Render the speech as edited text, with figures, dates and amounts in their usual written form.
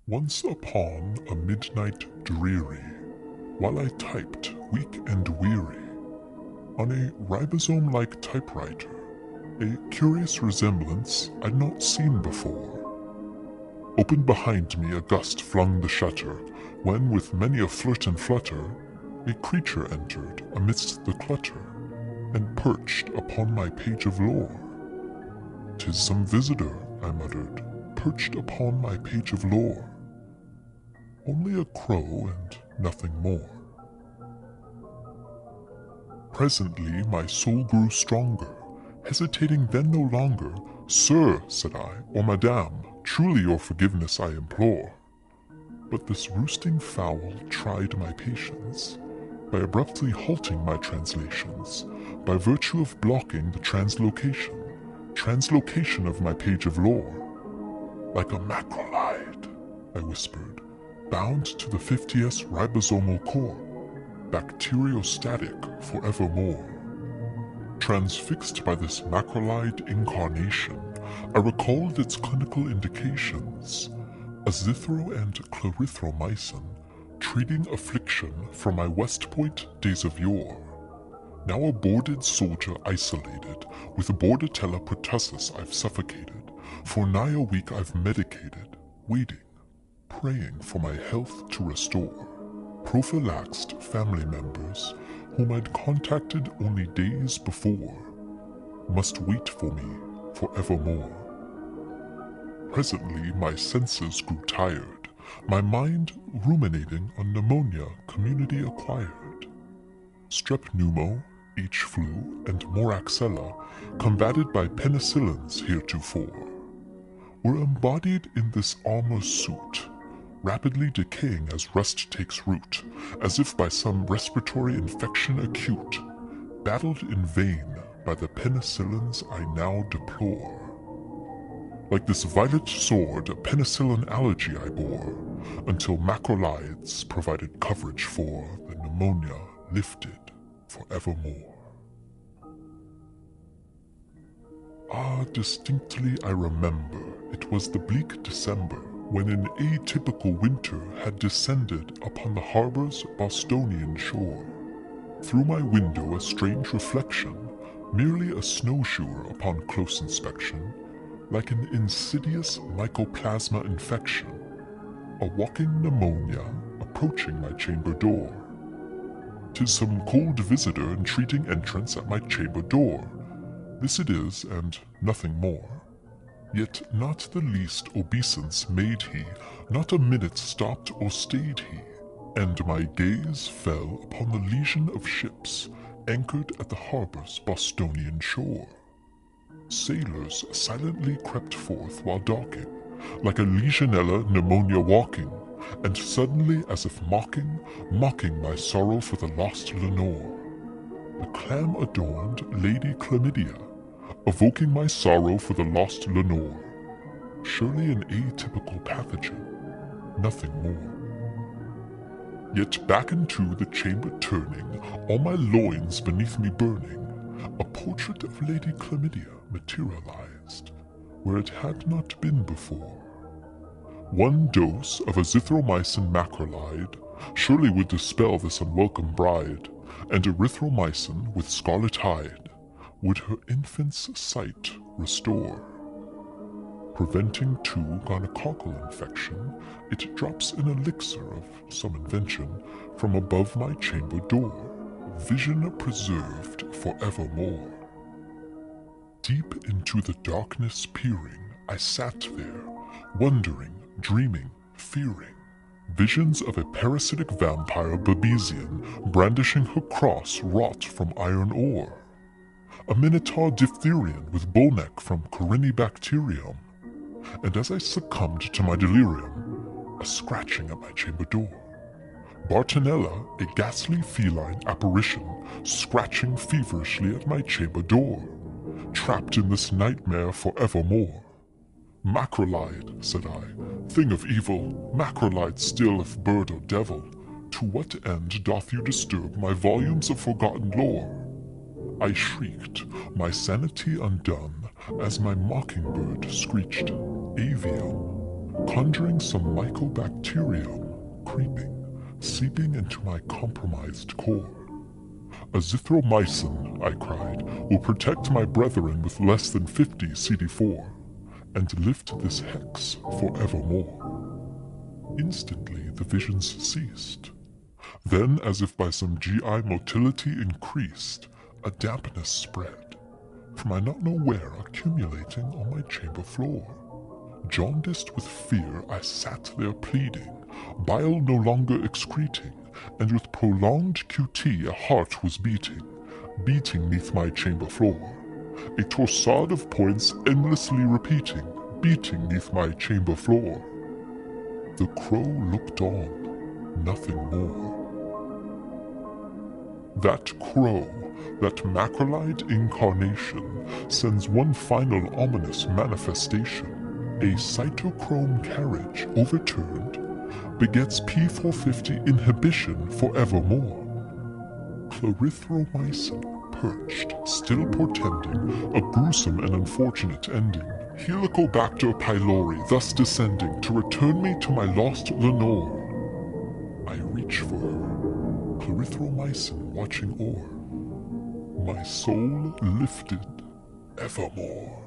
Once upon a midnight dreary, while I typed, weak and weary, on a ribosome-like typewriter, a curious resemblance I'd not seen before. Open behind me a gust flung the shutter, when with many a flirt and flutter, a creature entered amidst the clutter, and perched upon my page of lore. "'Tis some visitor," I muttered, "perched upon my page of lore. Only a crow and nothing more." Presently my soul grew stronger, hesitating then no longer. "Sir," said I, "or Madame, truly your forgiveness I implore." But this roosting fowl tried my patience, by abruptly halting my translations, by virtue of blocking the translocation of my page of lore. "Like a macrolide," I whispered, "bound to the 50s ribosomal core, bacteriostatic forevermore." Transfixed by this macrolide incarnation, I recalled its clinical indications: azithro and clarithromycin, treating affliction from my West Point days of yore. Now a boarded soldier isolated, with Bordetella pertussis I've suffocated. For nigh a week I've medicated, waiting, praying for my health to restore. Prophylaxed family members, whom I'd contacted only days before, must wait for me forevermore. Presently my senses grew tired, my mind ruminating on pneumonia community acquired. Strep pneumo, H flu, and moraxella, combated by penicillins heretofore, were embodied in this armor suit, rapidly decaying as rust takes root, as if by some respiratory infection acute, battled in vain by the penicillins I now deplore. Like this violet sword, a penicillin allergy I bore, until macrolides provided coverage for the pneumonia lifted forevermore. Distinctly I remember, it was the bleak December, when an atypical winter had descended upon the harbor's Bostonian shore. Through my window a strange reflection, merely a snowshoer upon close inspection, like an insidious mycoplasma infection, a walking pneumonia approaching my chamber door. "'Tis some cold visitor entreating entrance at my chamber door. This it is, and nothing more. Yet not the least obeisance made he, not a minute stopped or stayed he, and my gaze fell upon the legion of ships anchored at the harbor's Bostonian shore. Sailors silently crept forth while docking, like a legionella pneumonia walking, and suddenly as if mocking my sorrow for the lost Lenore, the clam-adorned Lady Chlamydia, evoking my sorrow for the lost Lenore. Surely an atypical pathogen, nothing more. Yet back into the chamber turning, all my loins beneath me burning, a portrait of Lady Chlamydia materialized, where it had not been before. One dose of azithromycin macrolide surely would dispel this unwelcome bride, and erythromycin with scarlet hide would her infant's sight restore. Preventing too gonococcal infection, it drops an elixir of some invention from above my chamber door, vision preserved forevermore. Deep into the darkness peering, I sat there, wondering, dreaming, fearing. Visions of a parasitic vampire Babesian brandishing her cross wrought from iron ore. A minotaur diphtherian with bullneck from Corynebacterium. And as I succumbed to my delirium, a scratching at my chamber door. Bartonella, a ghastly feline apparition, scratching feverishly at my chamber door, trapped in this nightmare forevermore. "Macrolide," said I, "thing of evil, macrolide still if bird or devil, to what end doth you disturb my volumes of forgotten lore?" I shrieked, my sanity undone, as my mockingbird screeched, "Avium," conjuring some mycobacterium creeping, seeping into my compromised core. Azithromycin, I cried, will protect my brethren with less than 50 CD4, and lift this hex forevermore. Instantly the visions ceased. Then, as if by some GI motility increased, a dampness spread, from I not know where accumulating on my chamber floor. Jaundiced with fear, I sat there pleading, bile no longer excreting, and with prolonged QT a heart was beating neath my chamber floor. A torsade of points endlessly repeating, beating neath my chamber floor. The crow looked on, nothing more. That crow, that macrolide incarnation, sends one final ominous manifestation. A cytochrome carriage overturned begets P450 inhibition forevermore. Clarithromycin perched, still portending a gruesome and unfortunate ending. Helicobacter pylori thus descending to return me to my lost Lenore. I reach for her, clarithromycin watching o'er. My soul lifted evermore.